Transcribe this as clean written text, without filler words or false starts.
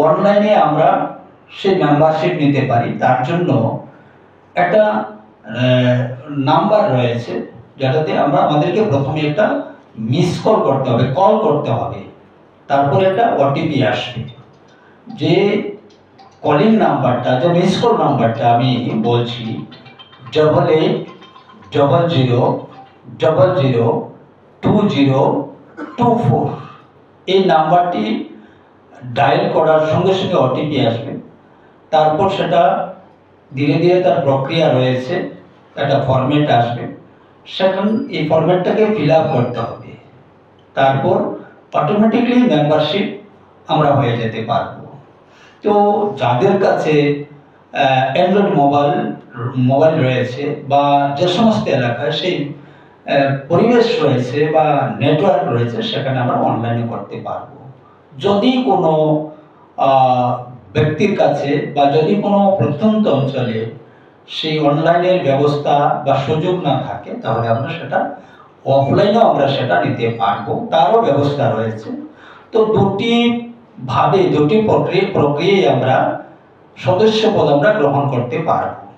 অনলাইনে আমরা সেই মেম্বারশিপ নিতে পারি। তার জন্য একটা নাম্বার রয়েছে, যেটাতে আমাদেরকে প্রথমে একটা মিস কল করতে হবে, কল করতে হবে, তারপরে একটা ওটিপি আসবে। যে কলিং নাম্বারটা, যে মিস কল নাম্বারটা আমি বলছি, 8800002024, এই নাম্বারটি ডায়াল করার সঙ্গে সঙ্গে ওটিপি আসবে। তারপর সেটা ধীরে ধীরে তার প্রক্রিয়া রয়েছে, একটা ফরম্যাট আসবে, সেখানে এই ফরম্যাটটাকে ফিল আপ করতে হবে। তারপর অটোমেটিকলি মেম্বারশিপ আমরা হয়ে যেতে পারবো। তো যাদের কাছে অ্যান্ড্রয়েড মোবাইল রয়েছে বা যে সমস্ত এলাকায় সেই পরিবেশ রয়েছে বা নেটওয়ার্ক রয়েছে, সেখানে আমরা অনলাইনে করতে পারবো। যদি কোনো ব্যক্তির কাছে বা যদি কোনো প্রত্যন্ত অঞ্চলে সেই অনলাইনের ব্যবস্থা বা সুযোগ না থাকে, তাহলে আমরা সেটা অফলাইনেও আমরা সেটা নিতে পারবো, তারও ব্যবস্থা রয়েছে। তো দুটি প্রক্রিয়ায় আমরা সদস্যপদ আমরা গ্রহণ করতে পারবো।